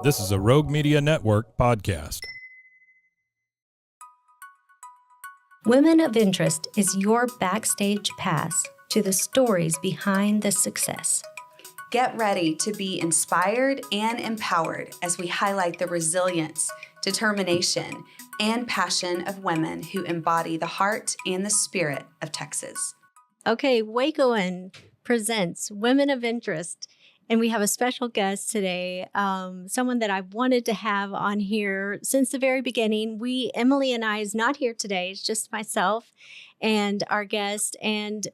This is a Rogue Media Network podcast. Women of Interest is your backstage pass to the stories behind the success. Get ready to be inspired and empowered as we highlight the resilience, determination, and passion of women who embody the heart and the spirit of Texas. Okay, Wacoan presents Women of Interest, and we have a special guest today, someone that I've wanted to have on here since the very beginning. Emily and I is not here today. It's just myself and our guest, and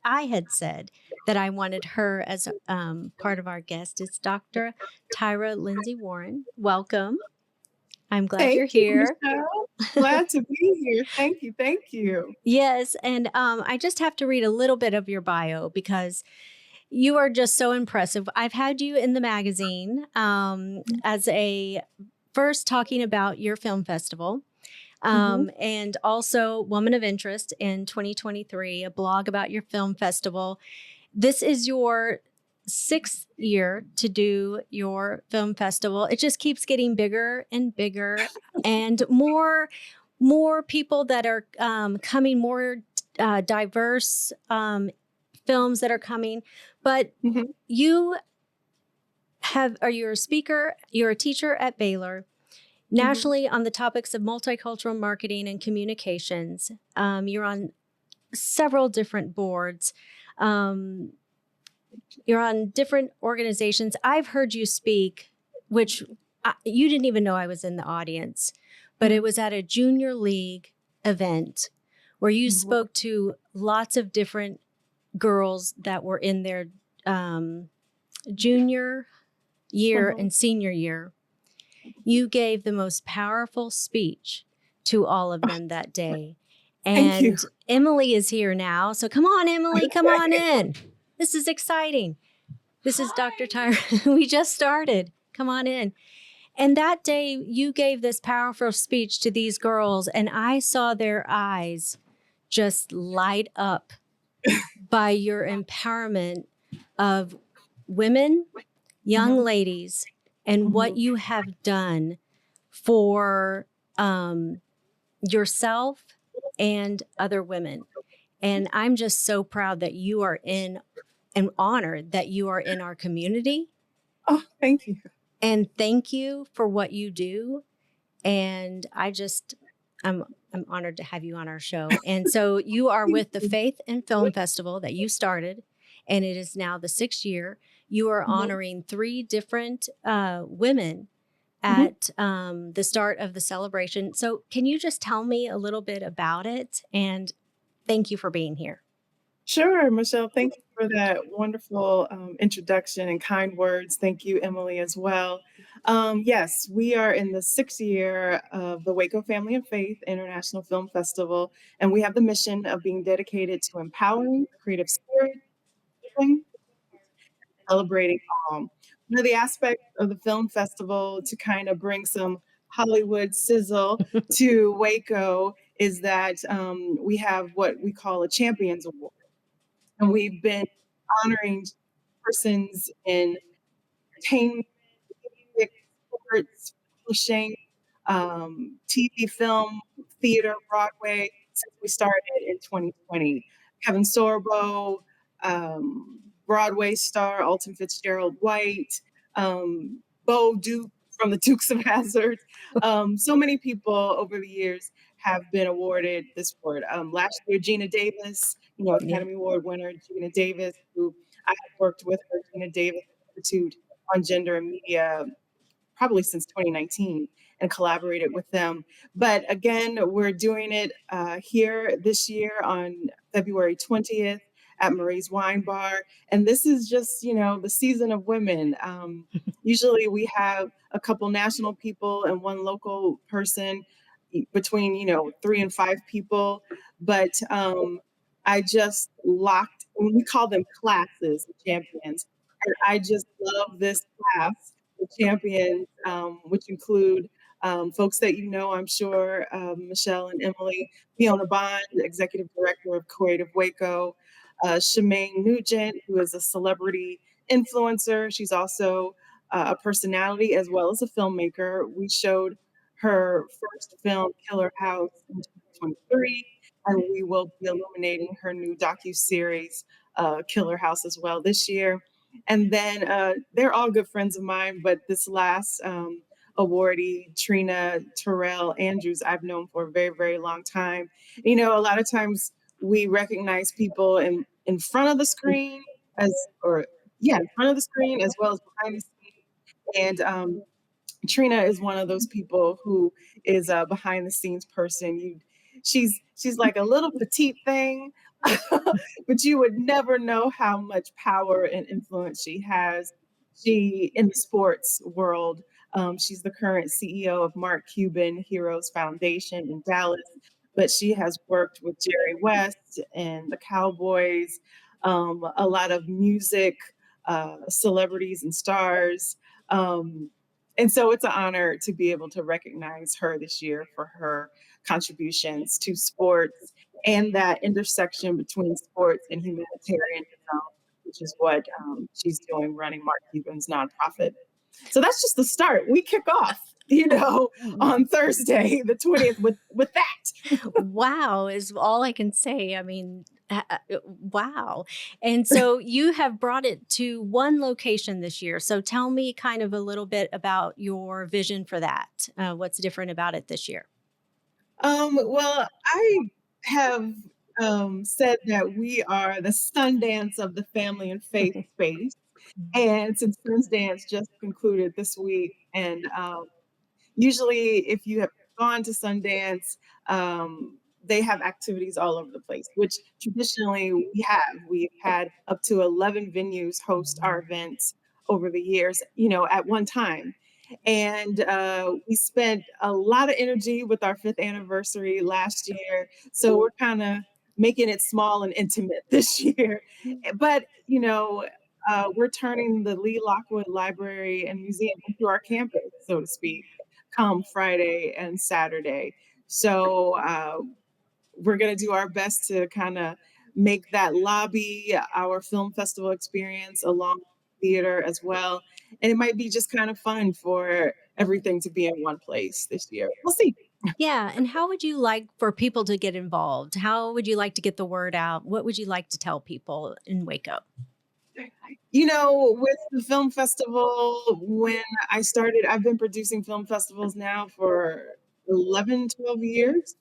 I had said that I wanted her as part of our guest. It's Dr. Tyrha Lindsey-Warren. Welcome. I'm glad you're here. Michelle. Glad to be here. Thank you. Thank you. Yes. And I just have to read a little bit of your bio because you are just so impressive. I've had you in the magazine as first talking about your film festival and also Woman of Interest in 2023, a blog about your film festival. This is your 6th year to do your film festival. It just keeps getting bigger and bigger and more people that are coming, more diverse films that are coming. But you're a speaker, you're a teacher at Baylor, nationally on the topics of multicultural marketing and communications. You're on several different boards. You're on different organizations. I've heard you speak, which you didn't even know I was in the audience, but it was at a junior league event where you spoke to lots of different girls that were in their junior year and senior year. You gave the most powerful speech to all of them that day. And Emily is here now. So come on, Emily, come on in. This is exciting. This is Dr. Tyrha. We just started. Come on in. And that day you gave this powerful speech to these girls, and I saw their eyes just light up by your empowerment of women, young ladies, and what you have done for yourself and other women. And I'm just so proud that you are and honored that you are in our community. Oh, thank you. And thank you for what you do. And I'm honored to have you on our show. And so you are with the Faith and Film Festival that you started, and it is now the 6th year. You are honoring 3 different women at the start of the celebration. So can you just tell me a little bit about it? And thank you for being here. Sure, Michelle. Thank you for that wonderful introduction and kind words. Thank you, Emily, as well. Yes, we are in the 6th year of the Waco Family of Faith International Film Festival, and we have the mission of being dedicated to empowering the creative spirit, and celebrating all. One of the aspects of the film festival to kind of bring some Hollywood sizzle to Waco is that we have what we call a Champions Award. And we've been honoring persons in entertainment, music, sports, publishing, TV, film, theater, Broadway, since we started in 2020. Kevin Sorbo, Broadway star Alton Fitzgerald White, Bo Duke from the Dukes of Hazzard. So many people over the years have been awarded this award. Last year, Gina Davis, Academy Award winner Gina Davis, who I have worked with her, Gina Davis Institute on Gender and Media, probably since 2019, and collaborated with them. But again, we're doing it here this year on February 20th at Marie's Wine Bar. And this is just, the season of women. Usually we have a couple national people and one local person between, 3 and 5 people. But I just we call them classes, champions. And I just love this class, the champions, which include folks that I'm sure, Michelle and Emily, Fiona Bond, Executive Director of Creative Waco, Shemaine Nugent, who is a celebrity influencer. She's also a personality as well as a filmmaker. We showed her first film, Killer House, in 2023, and we will be illuminating her new docu-series, Killer House, as well this year. And then they're all good friends of mine, but this last awardee, Trina Terrell Andrews, I've known for a very, very long time. You know, a lot of times we recognize people in front of the screen as, or yeah, in front of the screen as well as behind the screen. And Trina is one of those people who is a behind the scenes person. She's like a little petite thing, but you would never know how much power and influence she has. She in the sports world. She's the current CEO of Mark Cuban Heroes Foundation in Dallas, but she has worked with Jerry West and the Cowboys, a lot of music celebrities and stars. Um, and so it's an honor to be able to recognize her this year for her contributions to sports and that intersection between sports and humanitarianism, which is what she's doing running Mark Cuban's nonprofit. So that's just the start. We kick off, on Thursday, the 20th with that. Wow is all I can say. I mean, wow. And so you have brought it to one location this year. So tell me kind of a little bit about your vision for that. What's different about it this year? Well, I have said that we are the Sundance of the family and faith space. And since Sundance just concluded this week, and usually if you have gone to Sundance, they have activities all over the place, which traditionally we have. We've had up to 11 venues host our events over the years, at one time. And we spent a lot of energy with our 5th anniversary last year. So we're kind of making it small and intimate this year. But, we're turning the Lee Lockwood Library and Museum into our campus, so to speak, come Friday and Saturday. So we're going to do our best to kind of make that lobby our film festival experience along with the theater as well. And it might be just kind of fun for everything to be in one place this year. We'll see. Yeah. And how would you like for people to get involved? How would you like to get the word out? What would you like to tell people in Waco? With the film festival, when I started, I've been producing film festivals now for 11, 12 years.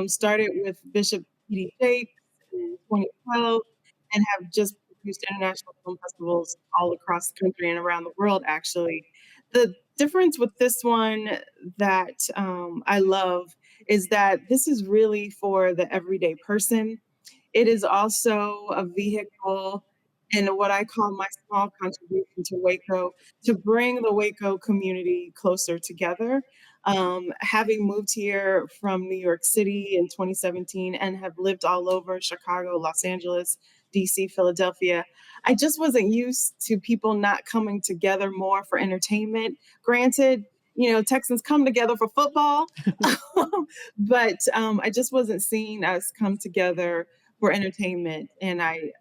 Started with Bishop P.D. Jakes in 2012 and have just produced international film festivals all across the country and around the world, actually. The difference with this one that I love is that this is really for the everyday person. It is also a vehicle and what I call my small contribution to Waco to bring the Waco community closer together. Having moved here from New York City in 2017 and have lived all over Chicago, Los Angeles, DC, Philadelphia, I just wasn't used to people not coming together more for entertainment. Granted, Texans come together for football, but I just wasn't seeing us come together for entertainment. And I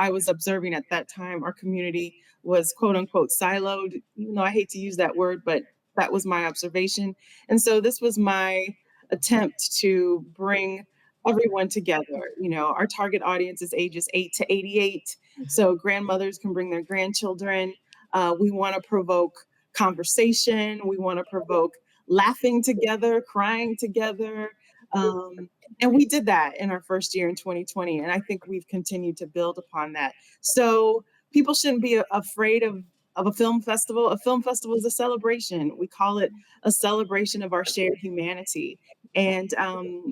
was observing at that time our community was quote unquote siloed, even though I hate to use that word, but that was my observation. And so this was my attempt to bring everyone together. Our target audience is ages 8 to 88. So grandmothers can bring their grandchildren. We want to provoke conversation. We want to provoke laughing together, crying together. And we did that in our first year in 2020. And I think we've continued to build upon that. So people shouldn't be afraid of a film festival. A film festival is a celebration. We call it a celebration of our shared humanity. And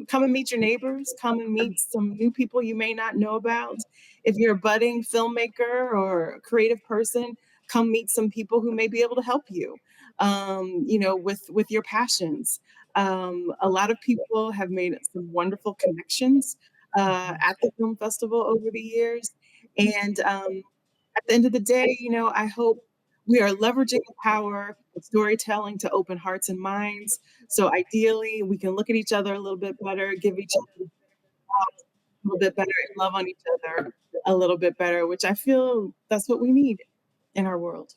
come and meet your neighbors. Come and meet some new people you may not know about. If you're a budding filmmaker or a creative person, come meet some people who may be able to help you, with your passions. A lot of people have made some wonderful connections at the film festival over the years. And at the end of the day, I hope we are leveraging the power of storytelling to open hearts and minds. So ideally, we can look at each other a little bit better, give each other a little bit better, and love on each other a little bit better, which I feel that's what we need in our world.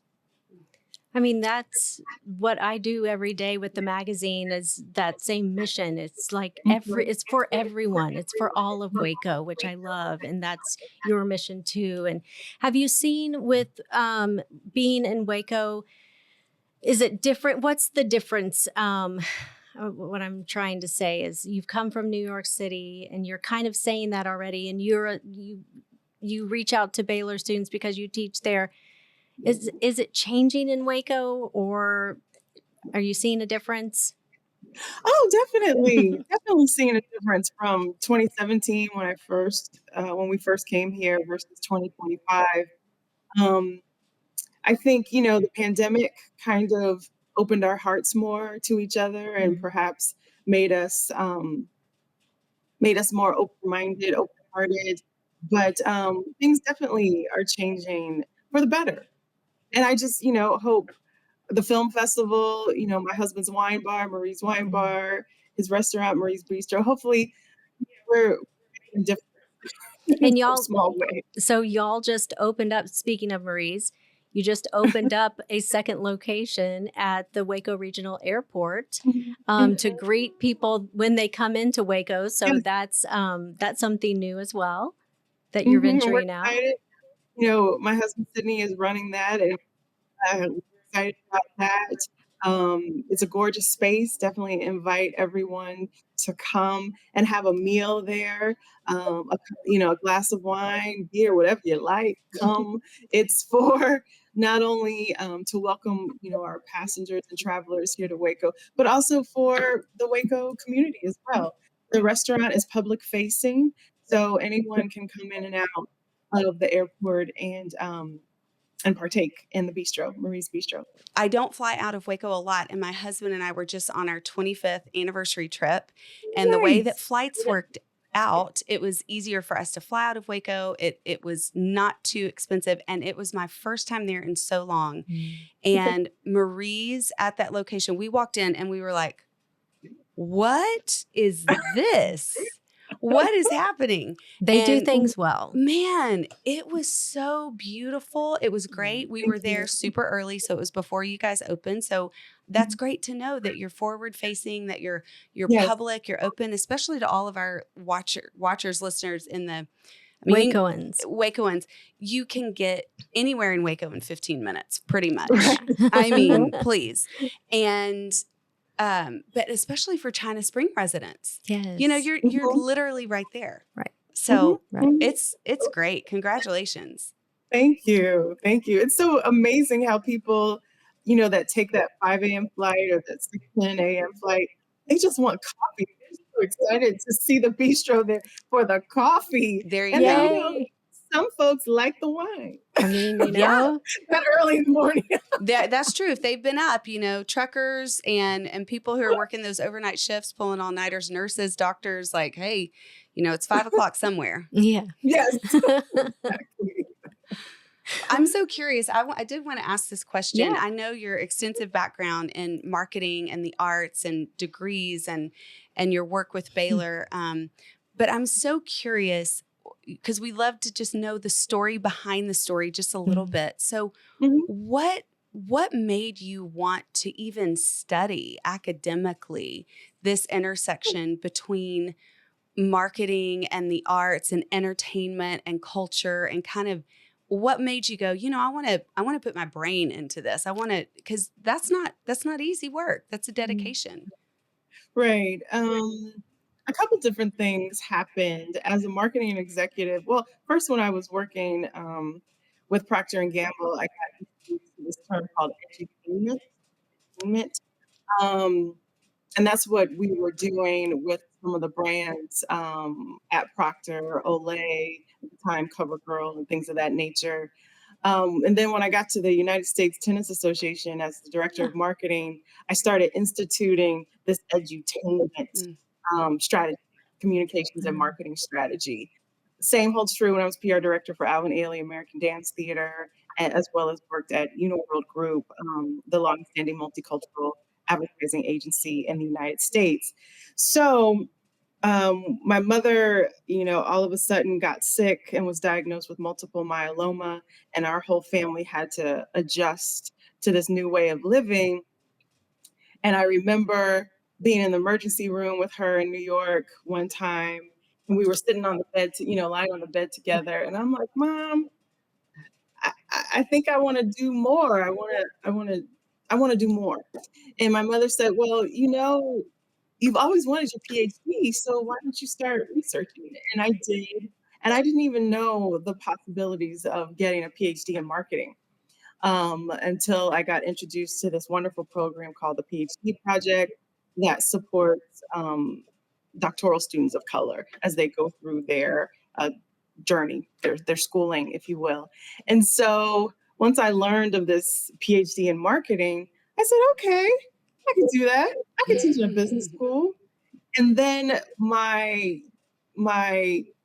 I mean, that's what I do every day with the magazine is that same mission. It's like it's for everyone. It's for all of Waco, which I love. And that's your mission too. And have you seen with being in Waco, is it different? What's the difference? What I'm trying to say is you've come from New York City and you're kind of saying that already. And you reach out to Baylor students because you teach there. Is it changing in Waco, or are you seeing a difference? Oh, definitely. Definitely seeing a difference from 2017 when we first came here versus 2025. Um, I think, the pandemic kind of opened our hearts more to each other and perhaps made us more open-minded, open-hearted. But things definitely are changing for the better. And I just, hope the film festival, my husband's wine bar, Marie's Wine Bar, his restaurant, Marie's Bistro. Hopefully, we're making a difference in And some y'all, small way. so y'all just opened up, speaking of Marie's, you just opened up a second location at the Waco Regional Airport to greet people when they come into Waco. So Yes. that's something new as well that you're And we're venturing out. excited. My husband Sydney is running that, and we're excited about that. It's a gorgeous space. Definitely invite everyone to come and have a meal there. A glass of wine, beer, whatever you like. Come. It's for not only to welcome our passengers and travelers here to Waco, but also for the Waco community as well. The restaurant is public facing, so anyone can come in and out of the airport and partake in the bistro, Marie's Bistro. I don't fly out of Waco a lot, and my husband and I were just on our 25th anniversary trip. And the way that Nice. flights worked out, it was easier for us to fly out of Waco. It was not too expensive, and it was my first time there in so long. And Marie's at that location, we walked in and we were like, what is this? What is happening? They do And things well. man, it was so beautiful. It was great. We were there super early, so it was before you guys opened. So that's great to know that you're forward facing, that you're Yes. public, you're open, especially to all of our watchers, listeners in the Wacoans. Wacoans. You can get anywhere in Waco in 15 minutes, pretty much. Right. I mean, please. And but especially for China Spring residents, Yes. you're literally right there. Right. So Right. it's great. Congratulations. Thank you. Thank you. It's so amazing how people, that take that 5 a.m. flight or that 6:10 a.m. flight, they just want coffee. They're so excited to see the bistro there for the coffee. There you And then, go. some folks like the wine I mean, Yeah. that early in the morning. That's true. If they've been up, truckers and people who are working those overnight shifts, pulling all-nighters, nurses, doctors, like, hey, it's 5 o'clock somewhere. yeah. Yes. Exactly. I'm so curious. I did want to ask this question. Yeah. I know your extensive background in marketing and the arts and degrees and your work with Baylor. But I'm so curious because we love to just know the story behind the story just a little bit. So Mhm. what made you want to even study academically this intersection between marketing and the arts and entertainment and culture, and kind of what made you go, I want to put my brain into this. I want to, because that's not easy work. That's a dedication. Right. A couple different things happened as a marketing executive. Well, first, when I was working with Procter and Gamble, I got introduced to this term called edutainment. Edutainment. And that's what we were doing with some of the brands at Procter, Olay, at the time CoverGirl, and things of that nature. And then when I got to the United States Tennis Association as the director of marketing, I started instituting this edutainment strategy, communications and marketing strategy. Same holds true when I was PR director for Alvin Ailey American Dance Theater, as well as worked at Uniworld Group, the longstanding multicultural advertising agency in the United States. So my mother, all of a sudden got sick and was diagnosed with multiple myeloma, and our whole family had to adjust to this new way of living. And I remember being in the emergency room with her in New York one time, and we were sitting on the bed, lying on the bed together. And I'm like, Mom, I think I want to do more. I want to do more. And my mother said, well, you've always wanted your PhD, so why don't you start researching it? And I did. And I didn't even know the possibilities of getting a PhD in marketing until I got introduced to this wonderful program called the PhD Project that supports doctoral students of color as they go through their journey, their schooling, if you will. And so once I learned of this PhD in marketing, I said, okay, I can do that. I can teach in a business school. And then my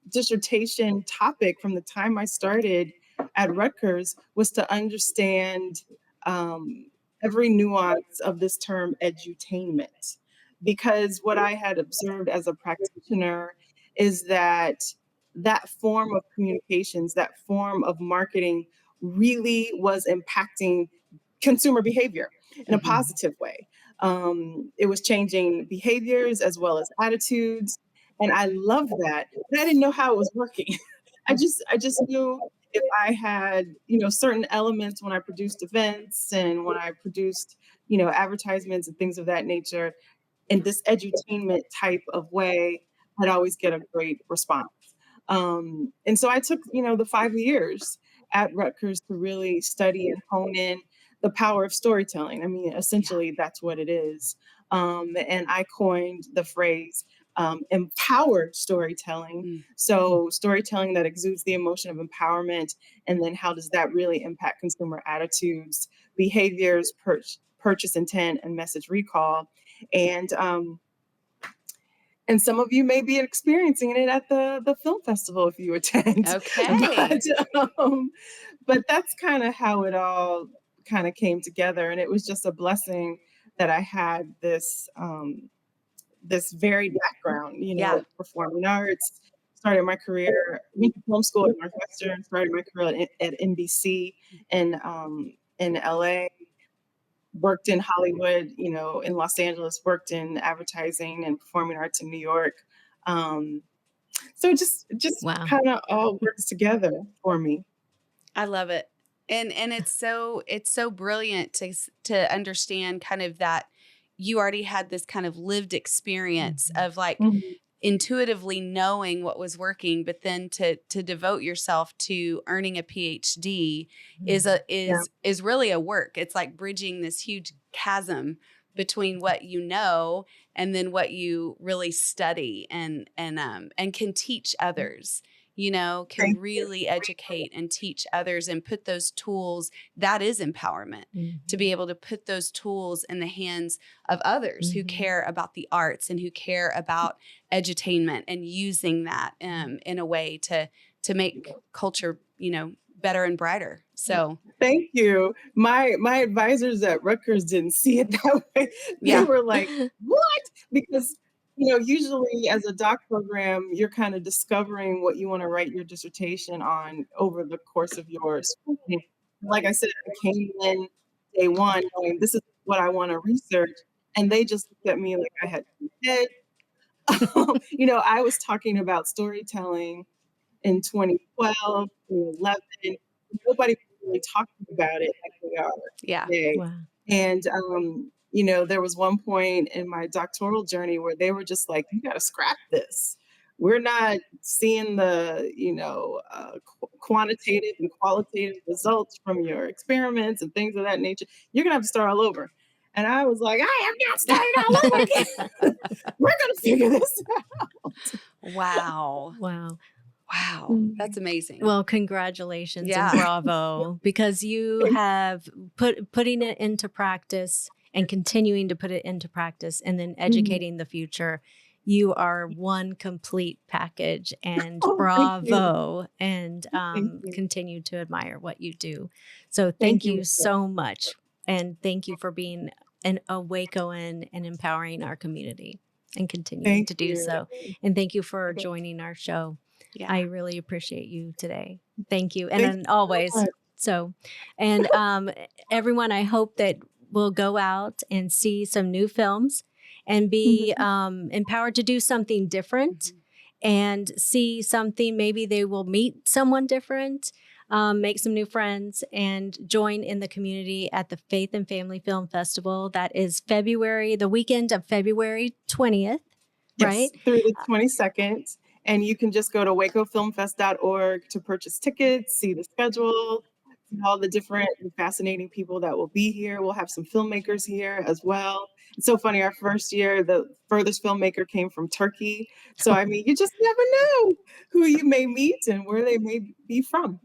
dissertation topic from the time I started at Rutgers was to understand every nuance of this term edutainment. Because what I had observed as a practitioner is that form of communications, that form of marketing really was impacting consumer behavior in a positive way. It was changing behaviors as well as attitudes. And I love that, but I didn't know how it was working. I just knew if I had, certain elements when I produced events and when I produced, advertisements and things of that nature in this edutainment type of way, I'd always get a great response. And so I took, the 5 years at Rutgers to really study and hone in the power of storytelling. I mean, essentially, that's what it is. And I coined the phrase empowered storytelling. So storytelling that exudes the emotion of empowerment. And then how does that really impact consumer attitudes, behaviors, purchase intent, and message recall? And some of you may be experiencing it at the film festival if you attend. Okay. But that's kind of how it all kind of came together. And it was just a blessing that I had this varied background, performing arts. Started my career, went to film school at Northwestern, started my career at NBC in LA. Worked in Hollywood, in Los Angeles, worked in advertising and performing arts in New York. So it just Wow. kind of all works together for me. I love it. And it's so brilliant to understand kind of that you already had this kind of lived experience of like intuitively knowing what was working, but then to devote yourself to earning a PhD is really a work. It's like bridging this huge chasm between what you know and then what you really study and can teach others. Can really educate and teach others and put those tools, that is empowerment, to be able to put those tools in the hands of others who care about the arts and who care about edutainment and using that in a way to make culture, better and brighter. So thank you. My advisors at Rutgers didn't see it that way. They were like, what? Because usually as a doc program, you're kind of discovering what you want to write your dissertation on over the course of your schooling. Like I said, I came in day one going, this is what I want to research. And they just looked at me like I had two heads. I was talking about storytelling in 2012, 2011. Nobody was really talking about it like they are today. Wow. And there was one point in my doctoral journey where they were just like, you got to scrap this. We're not seeing the, quantitative and qualitative results from your experiments and things of that nature. You're going to have to start all over. And I was like, I am not starting all over again. We're going to figure this out. Wow. That's amazing. Well, congratulations and bravo, because you have putting it into practice and continuing to put it into practice and then educating the future. You are one complete package, and bravo, and continue to admire what you do. So thank you so much. And thank you for being a Wacoan and empowering our community and continuing to do so. And thank you for joining our show. I really appreciate you today. Thank you. And then always So, and everyone, I hope that will go out and see some new films and be empowered to do something different and see something. Maybe they will meet someone different, make some new friends, and join in the community at the Faith and Family Film Festival. That is the weekend of February 20th, right? Yes, through the 22nd. And you can just go to wacofilmfest.org to purchase tickets, see the schedule, see all the different and fascinating people that will be here. We'll have some filmmakers here as well. It's so funny, our first year, the furthest filmmaker came from Turkey. So, I mean, you just never know who you may meet and where they may be from.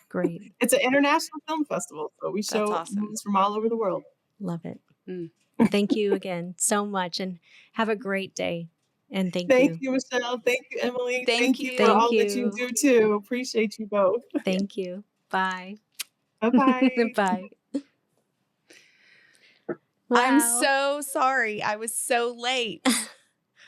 Great. It's an international film festival, so we show awesome. movies from all over the world. Love it. Mm. Thank you again so much, and have a great day. And thank Thank you. you, Michelle. Thank you, Emily. Thank you you. for all Thank that you you. do too. Appreciate you both. Thank you. Bye. Bye-bye. Bye. I'm Wow. so sorry. I was so late.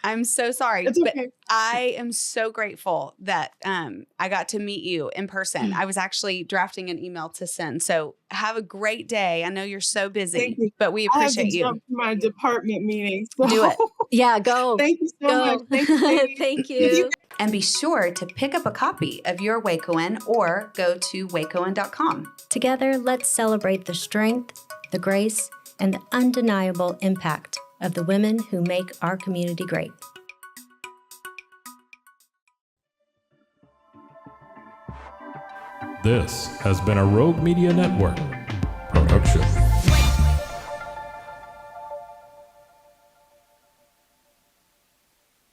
I'm so sorry. It's But okay. I am so grateful that I got to meet you in person. I was actually drafting an email to send. So have a great day. I know you're so busy, Thank you. but we I have to appreciate you. jump to my department meeting. So Do it. Yeah, go. thank you so Go. much. Thank you, ladies. Thank You you. And be sure to pick up a copy of your Wacoan or go to wacoan.com. Together, let's celebrate the strength, the grace, and the undeniable impact of the women who make our community great. This has been a Rogue Media Network production.